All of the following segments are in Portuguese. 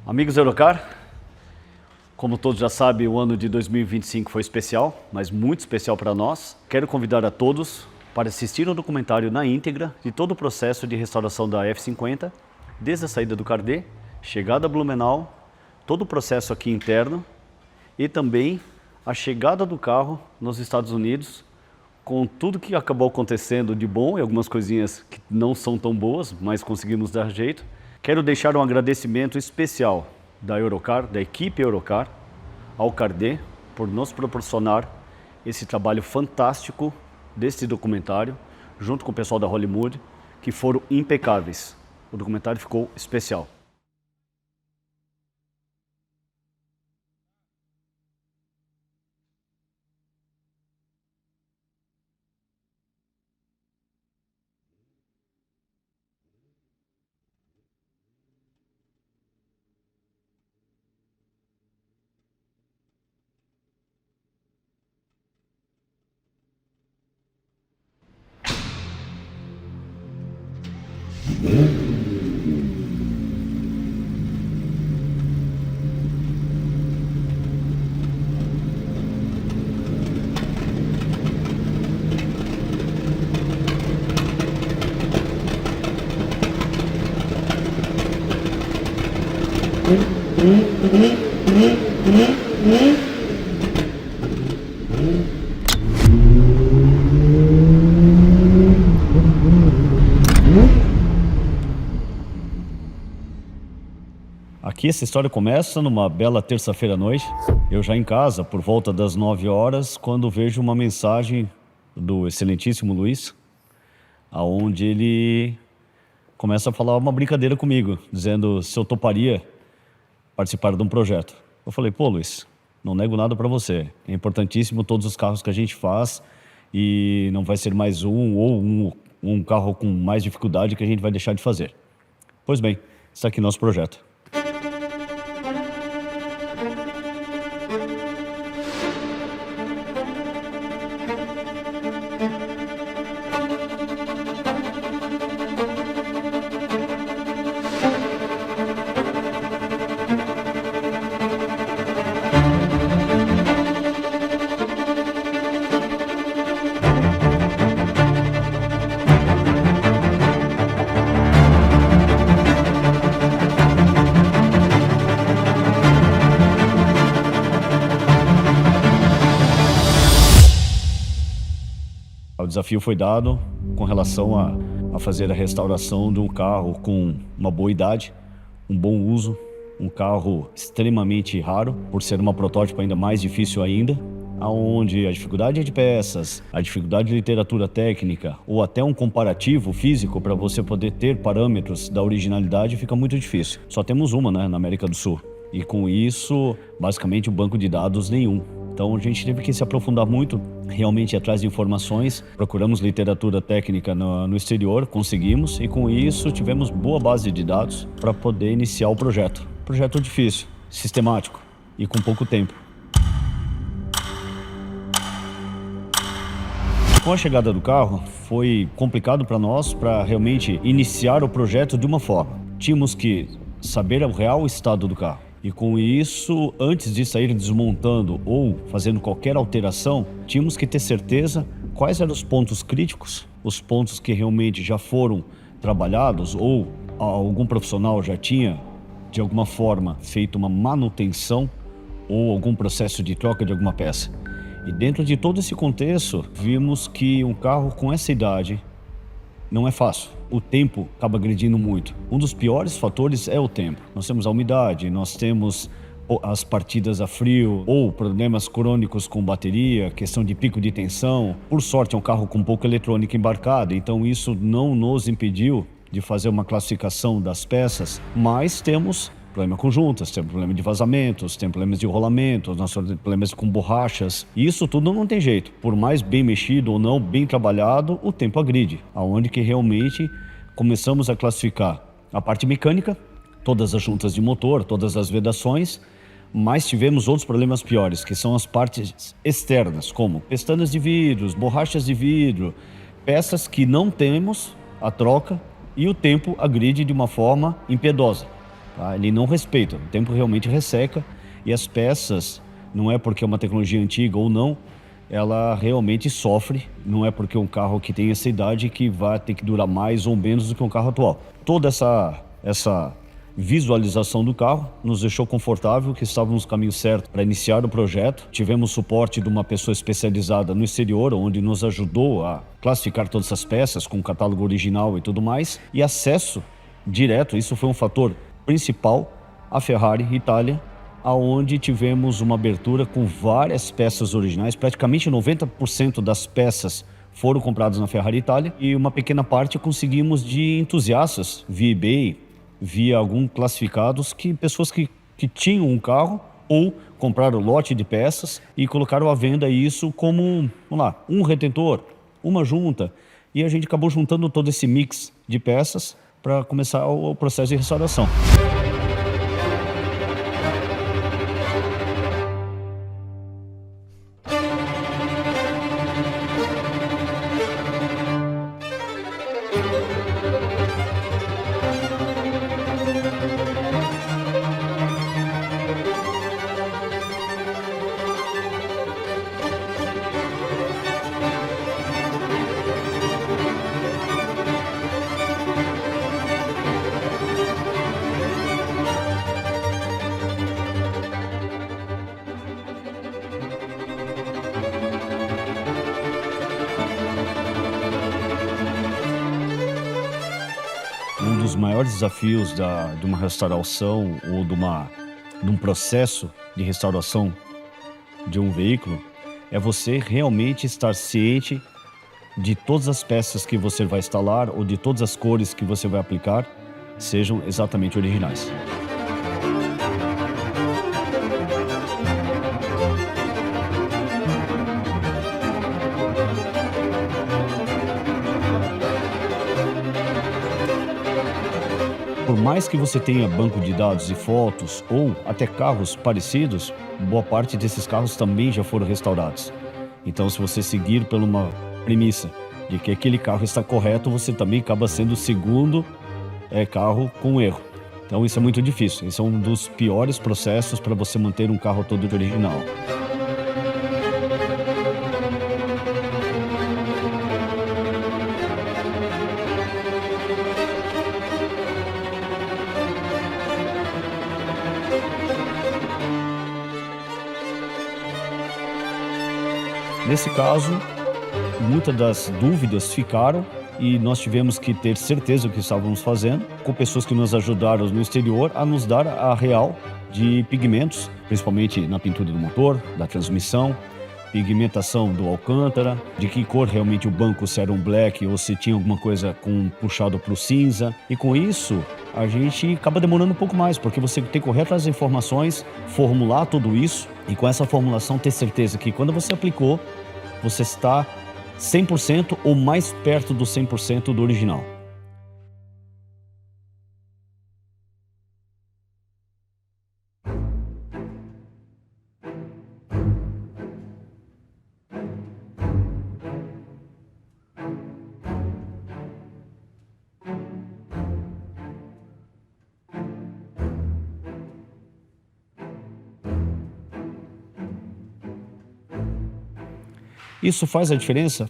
Amigos Eurocar, como todos já sabem, o ano de 2025 foi especial, mas muito especial para nós. Quero convidar a todos para assistir um documentário na íntegra de todo o processo de restauração da F50, desde a saída do Cardê, chegada a Blumenau, todo o processo aqui interno e também a chegada do carro nos Estados Unidos, com tudo que acabou acontecendo de bom e algumas coisinhas que não são tão boas, mas conseguimos dar jeito. Quero deixar um agradecimento especial da Eurocar, da equipe Eurocar, ao Cardê, por nos proporcionar esse trabalho fantástico desse documentário, junto com o pessoal da Hollywood, que foram impecáveis. O documentário ficou especial. Aqui essa história começa numa bela terça-feira à noite, eu já em casa, por volta das 9 horas, quando vejo uma mensagem do excelentíssimo Luiz, aonde ele começa a falar uma brincadeira comigo, dizendo se eu toparia participar de um projeto. Eu falei, pô Luiz, não nego nada para você, é importantíssimo todos os carros que a gente faz e não vai ser mais um carro com mais dificuldade que a gente vai deixar de fazer. Pois bem, está aqui nosso projeto. O desafio foi dado com relação a fazer a restauração de um carro com uma boa idade, um bom uso, um carro extremamente raro, por ser uma protótipo ainda mais difícil ainda, aonde a dificuldade de peças, a dificuldade de literatura técnica ou até um comparativo físico para você poder ter parâmetros da originalidade fica muito difícil. Só temos uma, né, na América do Sul. E com isso, basicamente, um banco de dados nenhum. Então a gente teve que se aprofundar muito, realmente atrás de informações, procuramos literatura técnica no exterior, conseguimos, e com isso tivemos boa base de dados para poder iniciar o projeto. Projeto difícil, sistemático e com pouco tempo. Com a chegada do carro, foi complicado para nós para realmente iniciar o projeto de uma forma. Tínhamos que saber o real estado do carro. E com isso, antes de sair desmontando ou fazendo qualquer alteração, tínhamos que ter certeza quais eram os pontos críticos, os pontos que realmente já foram trabalhados ou algum profissional já tinha, de alguma forma, feito uma manutenção ou algum processo de troca de alguma peça. E dentro de todo esse contexto, vimos que um carro com essa idade não é fácil. O tempo acaba agredindo muito. Um dos piores fatores é o tempo. Nós temos a umidade, nós temos as partidas a frio ou problemas crônicos com bateria, questão de pico de tensão. Por sorte é um carro com pouca eletrônica embarcada, então isso não nos impediu de fazer uma classificação das peças, mas temos problema com juntas, temos problema de vazamentos, temos problemas de rolamento, nós temos problemas com borrachas. E isso tudo não tem jeito. Por mais bem mexido ou não, bem trabalhado, o tempo agride. Aonde que realmente começamos a classificar a parte mecânica, todas as juntas de motor, todas as vedações, mas tivemos outros problemas piores, que são as partes externas, como pestanas de vidros, borrachas de vidro, peças que não temos a troca e o tempo agride de uma forma impiedosa. tá? Ele não respeita, o tempo realmente resseca e as peças, não é porque é uma tecnologia antiga ou não, ela realmente sofre, não é porque um carro que tem essa idade que vai ter que durar mais ou menos do que um carro atual. Toda essa visualização do carro nos deixou confortável que estávamos no caminho certo para iniciar o projeto. Tivemos suporte de uma pessoa especializada no exterior, onde nos ajudou a classificar todas essas peças com o catálogo original e tudo mais, e acesso direto, isso foi um fator principal, à Ferrari Itália, aonde tivemos uma abertura com várias peças originais, praticamente 90% das peças foram compradas na Ferrari Itália e uma pequena parte conseguimos de entusiastas via eBay, via alguns classificados, pessoas que tinham um carro ou compraram lote de peças e colocaram à venda isso como, vamos lá, um retentor, uma junta, e a gente acabou juntando todo esse mix de peças para começar o processo de restauração. Um dos maiores desafios de uma restauração ou de um processo de restauração de um veículo é você realmente estar ciente de todas as peças que você vai instalar ou de todas as cores que você vai aplicar sejam exatamente originais. Por mais que você tenha banco de dados e fotos ou até carros parecidos, boa parte desses carros também já foram restaurados. Então, se você seguir por uma premissa de que aquele carro está correto, você também acaba sendo o segundo carro com erro. Então, isso é muito difícil. Esse é um dos piores processos para você manter um carro todo original. Nesse caso, muitas das dúvidas ficaram e nós tivemos que ter certeza do que estávamos fazendo, com pessoas que nos ajudaram no exterior a nos dar a real de pigmentos, principalmente na pintura do motor, da transmissão, pigmentação do alcântara, de que cor realmente o banco, se era um black ou se tinha alguma coisa com puxado para o cinza. E com isso, a gente acaba demorando um pouco mais, porque você tem que correr atrás das informações, formular tudo isso e com essa formulação ter certeza que quando você aplicou, você está 100% ou mais perto do 100% do original. Isso faz a diferença?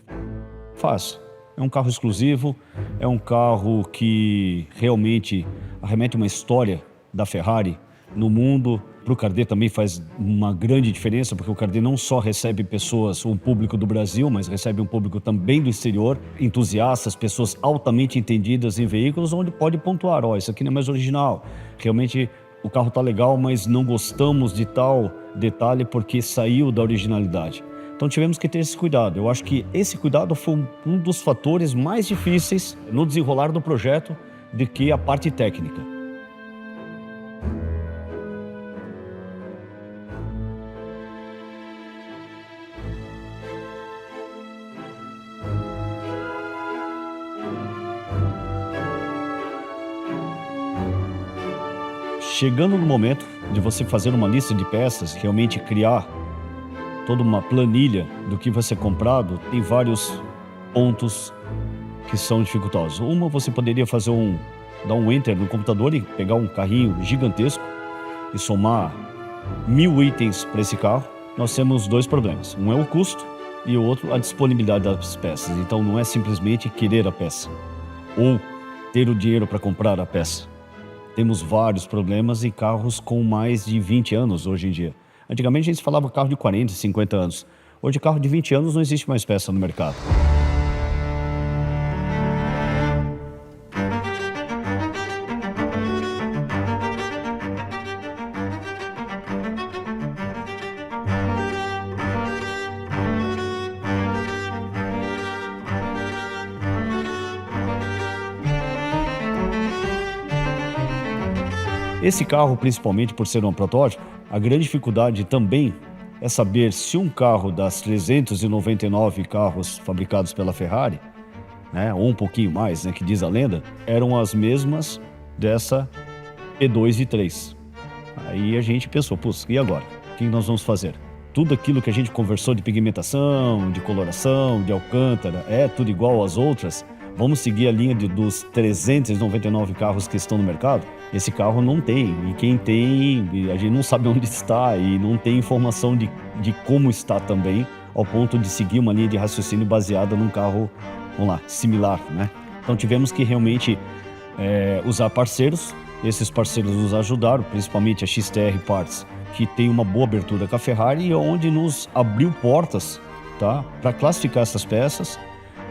Faz. É um carro exclusivo, é um carro que realmente arremete uma história da Ferrari no mundo. Para o Cardet também faz uma grande diferença, porque o Cardet não só recebe pessoas, um público do Brasil, mas recebe um público também do exterior, entusiastas, pessoas altamente entendidas em veículos, onde pode pontuar, isso aqui não é mais original. Realmente o carro está legal, mas não gostamos de tal detalhe porque saiu da originalidade. Então tivemos que ter esse cuidado. Eu acho que esse cuidado foi um dos fatores mais difíceis no desenrolar do projeto do que a parte técnica. Chegando no momento de você fazer uma lista de peças, realmente criar toda uma planilha do que vai ser comprado, tem vários pontos que são dificultosos. Uma, você poderia fazer dar um enter no computador e pegar um carrinho gigantesco e somar 1000 itens para esse carro, nós temos dois problemas. Um é o custo e o outro a disponibilidade das peças. Então não é simplesmente querer a peça ou ter o dinheiro para comprar a peça. Temos vários problemas e carros com mais de 20 anos hoje em dia. Antigamente a gente falava carro de 40, 50 anos. Hoje carro de 20 anos não existe mais peça no mercado. Esse carro, principalmente por ser um protótipo, a grande dificuldade também é saber se um carro das 399 carros fabricados pela Ferrari, né, ou um pouquinho mais, né, que diz a lenda, eram as mesmas dessa P2 e 3. Aí a gente pensou, putz, e agora? O que nós vamos fazer? Tudo aquilo que a gente conversou de pigmentação, de coloração, de alcântara, é tudo igual às outras? Vamos seguir a linha dos 399 carros que estão no mercado? Esse carro não tem, e quem tem, a gente não sabe onde está e não tem informação de como está também, ao ponto de seguir uma linha de raciocínio baseada num carro, vamos lá, similar, né? Então tivemos que realmente usar parceiros. Esses parceiros nos ajudaram, principalmente a XTR Parts, que tem uma boa abertura com a Ferrari e onde nos abriu portas, tá, para classificar essas peças,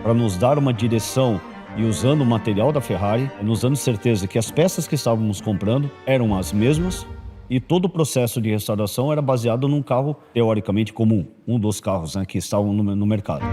para nos dar uma direção e usando o material da Ferrari, nos dando certeza que as peças que estávamos comprando eram as mesmas e todo o processo de restauração era baseado num carro teoricamente comum, um dos carros, né, que estavam no mercado.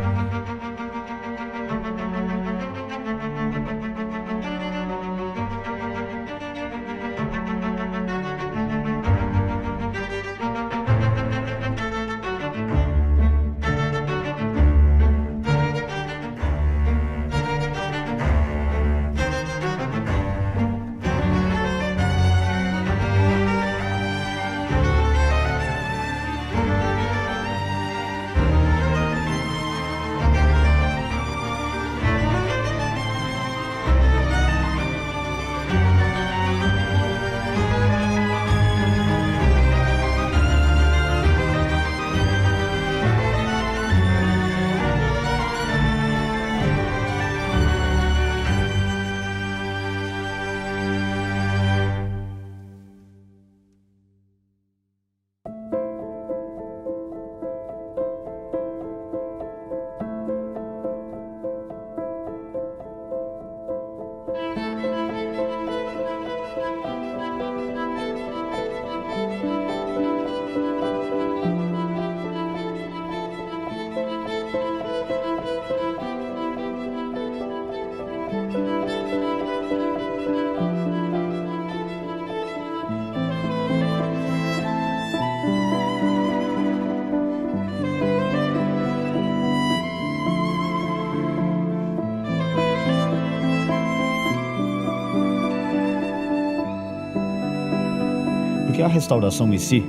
Porque a restauração em si,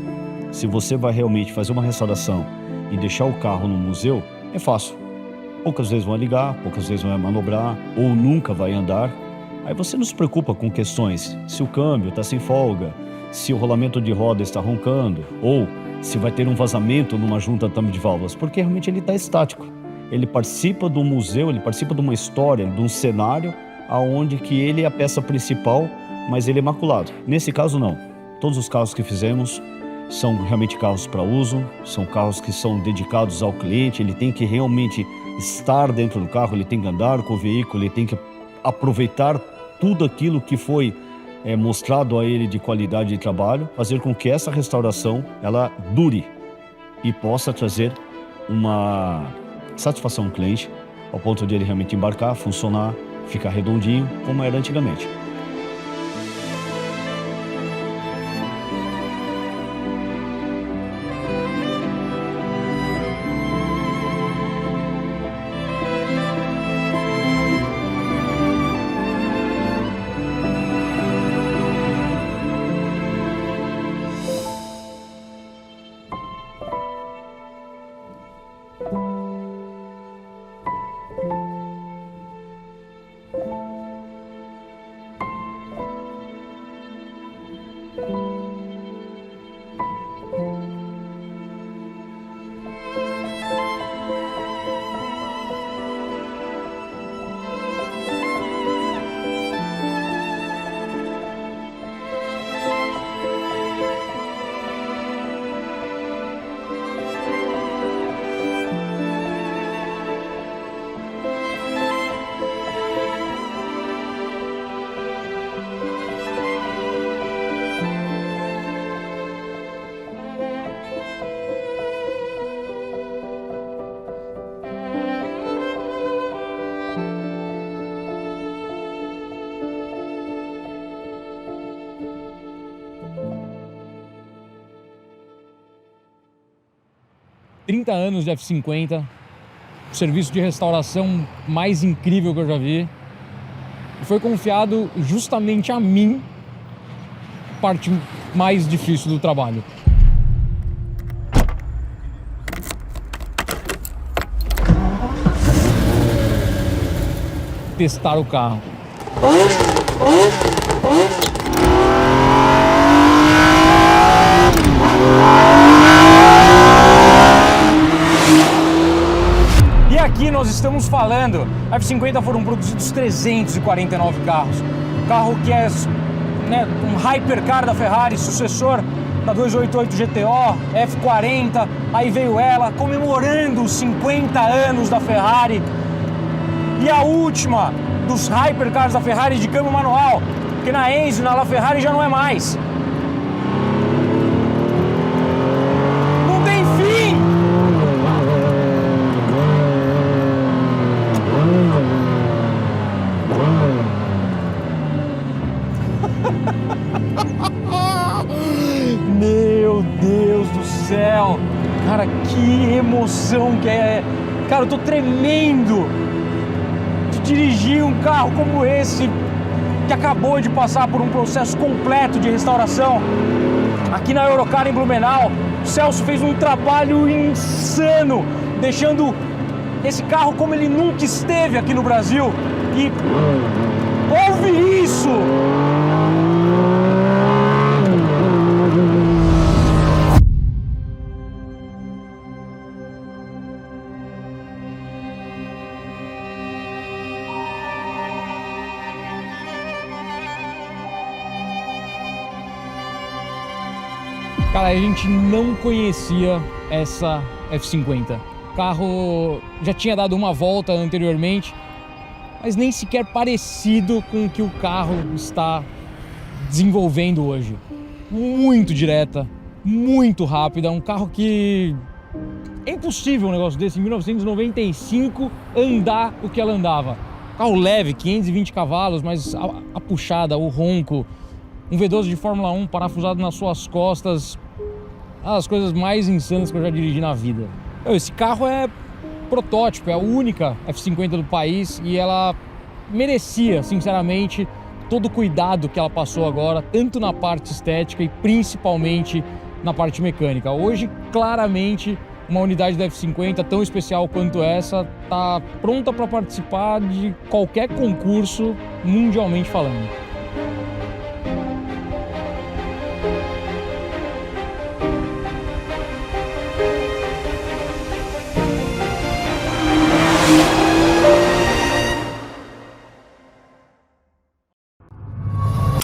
se você vai realmente fazer uma restauração e deixar o carro no museu, é fácil. Poucas vezes vai ligar, poucas vezes vai manobrar, ou nunca vai andar. Aí você não se preocupa com questões, se o câmbio está sem folga, se o rolamento de roda está roncando, ou se vai ter um vazamento numa junta tampa de válvulas, porque realmente ele está estático. Ele participa do museu, ele participa de uma história, de um cenário, aonde que ele é a peça principal, mas ele é maculado. Nesse caso não. Todos os carros que fizemos são realmente carros para uso, são carros que são dedicados ao cliente, ele tem que realmente estar dentro do carro, ele tem que andar com o veículo, ele tem que aproveitar tudo aquilo que foi mostrado a ele de qualidade de trabalho, fazer com que essa restauração ela dure e possa trazer uma satisfação ao cliente, ao ponto de ele realmente embarcar, funcionar, ficar redondinho, como era antigamente. 30 anos de F50, o serviço de restauração mais incrível que eu já vi. E foi confiado justamente a mim a parte mais difícil do trabalho. Testar o carro. E aqui nós estamos falando, a F50 foram produzidos 349 carros. Carro que é, né, um hypercar da Ferrari, sucessor da 288 GTO, F40, aí veio ela comemorando os 50 anos da Ferrari. E a última dos hypercars da Ferrari de câmbio manual, que na Enzo e na LaFerrari já não é mais. Não tem fim! Meu Deus do céu! Cara, que emoção que é! Cara, eu tô tremendo! Dirigir um carro como esse, que acabou de passar por um processo completo de restauração aqui na Eurocar em Blumenau. O Celso fez um trabalho insano, deixando esse carro como ele nunca esteve aqui no Brasil. E ouve isso! Cara, a gente não conhecia essa F50. O carro já tinha dado uma volta anteriormente, mas nem sequer parecido com o que o carro está desenvolvendo hoje. Muito direta, muito rápida, um carro que é impossível um negócio desse, em 1995, andar o que ela andava. Carro leve, 520 cavalos, mas a puxada, o ronco, um V12 de Fórmula 1 parafusado nas suas costas, as coisas mais insanas que eu já dirigi na vida. Esse carro é protótipo, é a única F50 do país e ela merecia, sinceramente, todo o cuidado que ela passou agora, tanto na parte estética e principalmente na parte mecânica. Hoje, claramente, uma unidade da F50 tão especial quanto essa está pronta para participar de qualquer concurso mundialmente falando.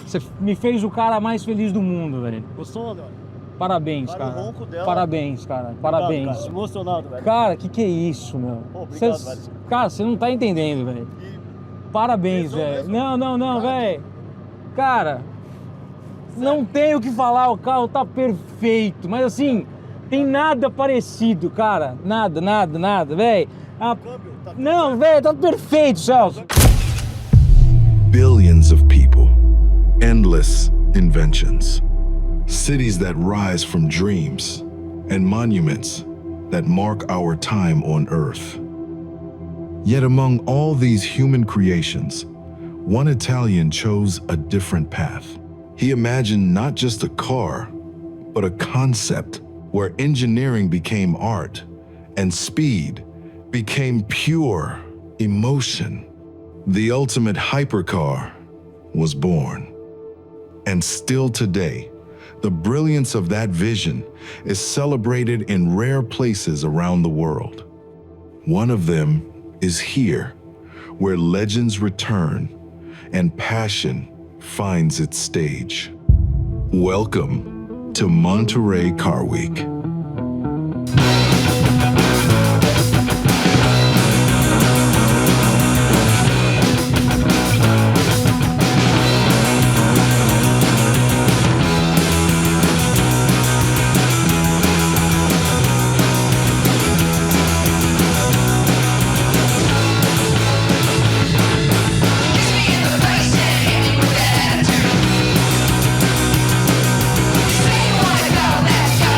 Você me fez o cara mais feliz do mundo, velho. Gostou, André? Parabéns, cara. O ronco dela. Parabéns, cara. Parabéns. Cara, emocionado, velho. Cara, que é isso, meu? Pô, obrigado, velho. Cara, você não tá entendendo, velho. Parabéns, velho. Não, velho. Cara, não tenho o que falar, o carro tá perfeito. Mas assim, tem nada parecido, cara. Nada, velho. Não, velho, tá perfeito, Celso. Billions of people, endless inventions, cities that rise from dreams, and monuments that mark our time on Earth. Yet among all these human creations, one Italian chose a different path. He imagined not just a car, but a concept where engineering became art and speed became pure emotion. The ultimate hypercar was born. And still today, the brilliance of that vision is celebrated in rare places around the world. One of them is here, where legends return and passion finds its stage. Welcome to Monterey Car Week. Say you wanna go, let's go,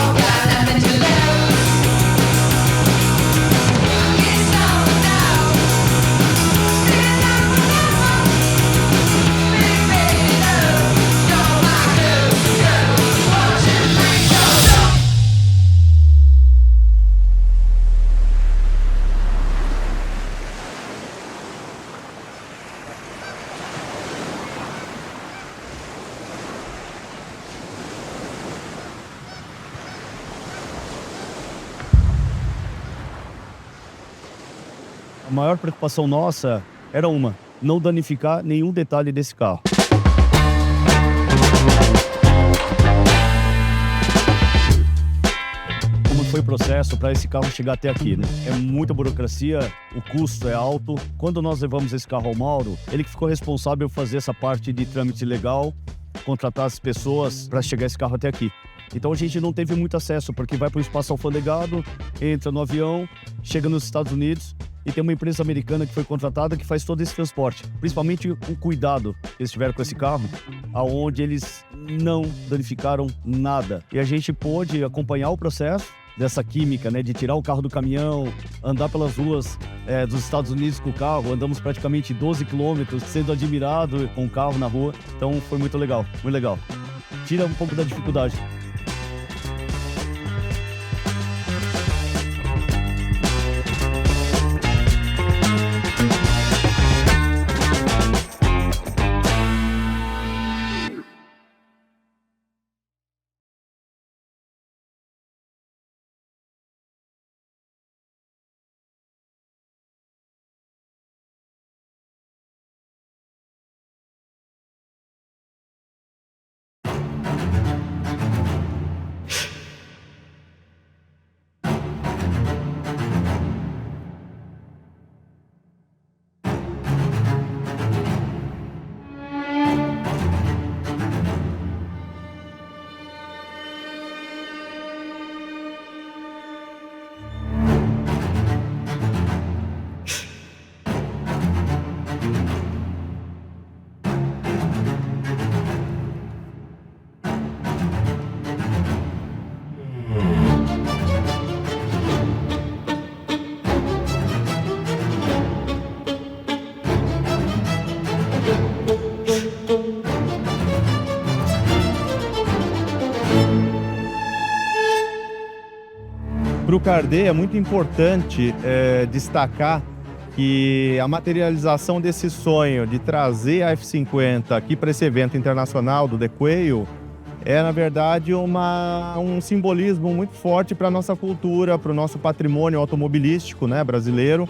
A maior preocupação nossa era não danificar nenhum detalhe desse carro. Como foi o processo para esse carro chegar até aqui, né? É muita burocracia, o custo é alto. Quando nós levamos esse carro ao Mauro, ele que ficou responsável por fazer essa parte de trâmite legal, contratar as pessoas para chegar esse carro até aqui. Então a gente não teve muito acesso, porque vai para o espaço alfandegado, entra no avião, chega nos Estados Unidos e tem uma empresa americana que foi contratada que faz todo esse transporte. Principalmente o cuidado que eles tiveram com esse carro, aonde eles não danificaram nada. E a gente pôde acompanhar o processo dessa química, né, de tirar o carro do caminhão, andar pelas ruas dos Estados Unidos com o carro. Andamos praticamente 12 quilômetros sendo admirado com o carro na rua. Então foi muito legal, muito legal. Tira um pouco da dificuldade. Para o Cardê é muito importante destacar que a materialização desse sonho de trazer a F50 aqui para esse evento internacional do The Quail é, na verdade, um simbolismo muito forte para a nossa cultura, para o nosso patrimônio automobilístico, né, brasileiro,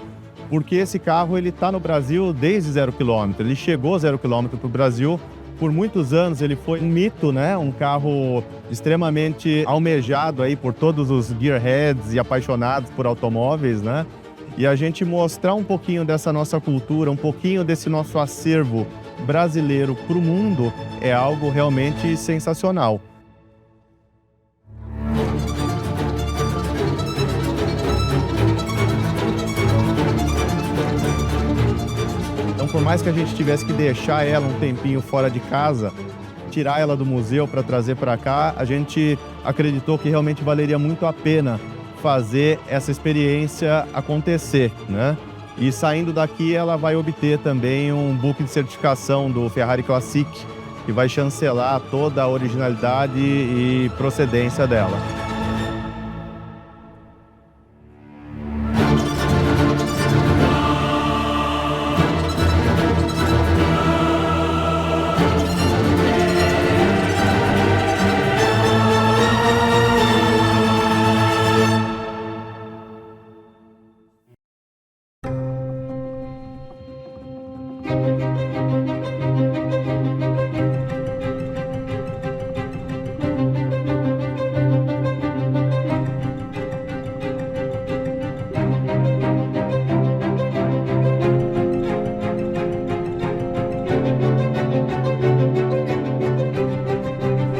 porque esse carro está no Brasil desde 0 km. Ele chegou 0 km para o Brasil. Por muitos anos ele foi um mito, né? Um carro extremamente almejado aí por todos os gearheads e apaixonados por automóveis, né? E a gente mostrar um pouquinho dessa nossa cultura, um pouquinho desse nosso acervo brasileiro para o mundo é algo realmente sensacional. Então, por mais que a gente tivesse que deixar ela um tempinho fora de casa, tirar ela do museu para trazer para cá, a gente acreditou que realmente valeria muito a pena fazer essa experiência acontecer, né? E saindo daqui, ela vai obter também um book de certificação do Ferrari Classic, que vai chancelar toda a originalidade e procedência dela.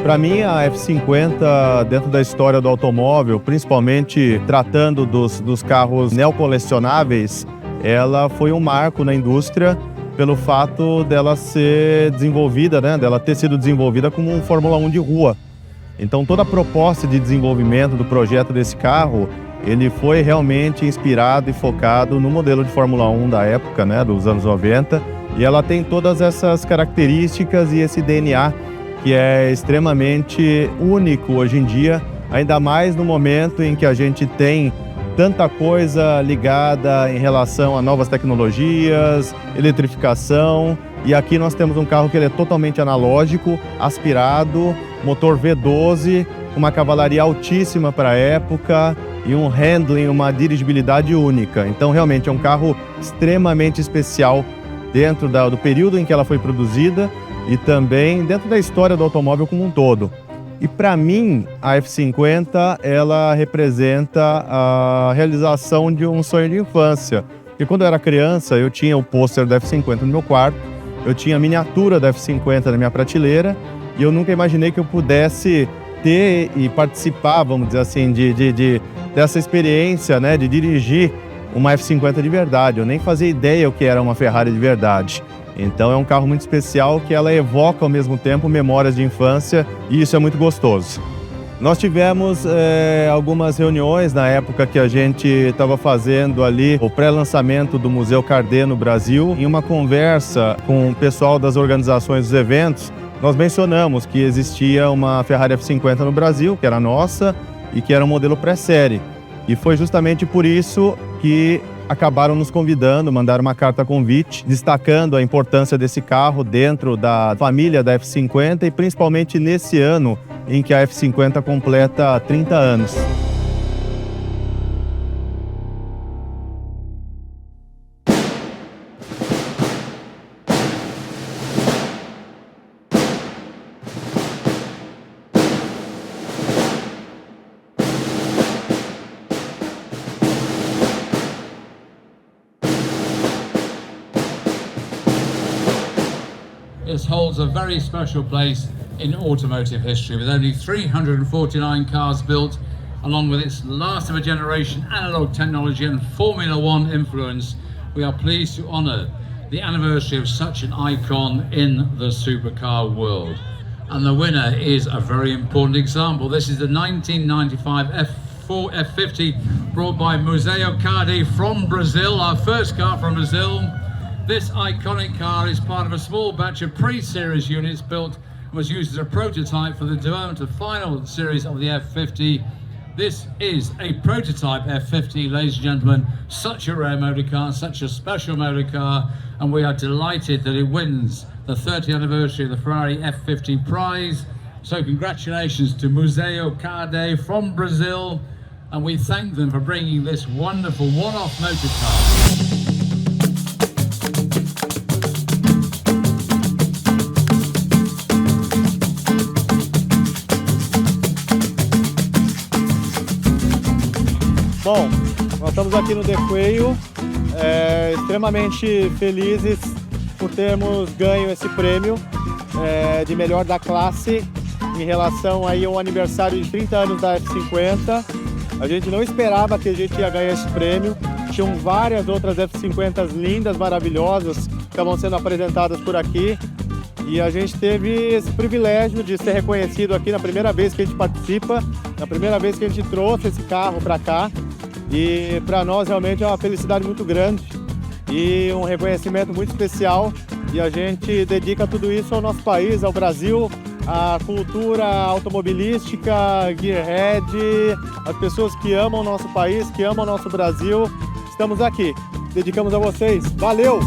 Para mim, a F50, dentro da história do automóvel, principalmente tratando dos carros neocolecionáveis, ela foi um marco na indústria pelo fato dela ser desenvolvida, né, dela ter sido desenvolvida como um Fórmula 1 de rua. Então, toda a proposta de desenvolvimento do projeto desse carro, ele foi realmente inspirado e focado no modelo de Fórmula 1 da época, né, dos anos 90, e ela tem todas essas características e esse DNA que é extremamente único hoje em dia, ainda mais no momento em que a gente tem tanta coisa ligada em relação a novas tecnologias, eletrificação, e aqui nós temos um carro que ele é totalmente analógico, aspirado, motor V12, uma cavalaria altíssima para a época e um handling, uma dirigibilidade única. Então, realmente, é um carro extremamente especial dentro do período em que ela foi produzida e também dentro da história do automóvel como um todo. E para mim, a F50, ela representa a realização de um sonho de infância. Porque quando eu era criança, eu tinha o pôster da F50 no meu quarto, eu tinha a miniatura da F50 na minha prateleira e eu nunca imaginei que eu pudesse ter e participar, vamos dizer assim, dessa experiência, né, de dirigir uma F50 de verdade. Eu nem fazia ideia o que era uma Ferrari de verdade. Então é um carro muito especial que ela evoca ao mesmo tempo memórias de infância e isso é muito gostoso. Nós tivemos algumas reuniões na época que a gente estava fazendo ali o pré-lançamento do Museu Cardet no Brasil. Em uma conversa com o pessoal das organizações dos eventos, nós mencionamos que existia uma Ferrari F50 no Brasil, que era nossa e que era um modelo pré-série. E foi justamente por isso que acabaram nos convidando, mandaram uma carta convite, destacando a importância desse carro dentro da família da F50 e principalmente nesse ano em que a F50 completa 30 anos. This holds a very special place in automotive history, with only 349 cars built, along with its last of a generation analog technology and Formula One influence. We are pleased to honour the anniversary of such an icon in the supercar world. And the winner is a very important example. This is the 1995 F50 brought by Museu Cardet from Brazil, our first car from Brazil. This iconic car is part of a small batch of pre-series units built and was used as a prototype for the development of final series of the F50. This is a prototype F50, ladies and gentlemen. Such a rare motor car, such a special motor car, and we are delighted that it wins the 30th anniversary of the Ferrari F50 prize. So congratulations to Museu Cardet from Brazil, and we thank them for bringing this wonderful one-off motor car. Bom, nós estamos aqui no The Quail, extremamente felizes por termos ganho esse prêmio de melhor da classe em relação aí ao aniversário de 30 anos da F50. A gente não esperava que a gente ia ganhar esse prêmio. Tinham várias outras F50s lindas, maravilhosas, que estavam sendo apresentadas por aqui. E a gente teve esse privilégio de ser reconhecido aqui na primeira vez que a gente participa, na primeira vez que a gente trouxe esse carro para cá. E para nós realmente é uma felicidade muito grande e um reconhecimento muito especial. E a gente dedica tudo isso ao nosso país, ao Brasil, à cultura automobilística, gearhead, as pessoas que amam o nosso país, que amam o nosso Brasil. Estamos aqui, dedicamos a vocês. Valeu!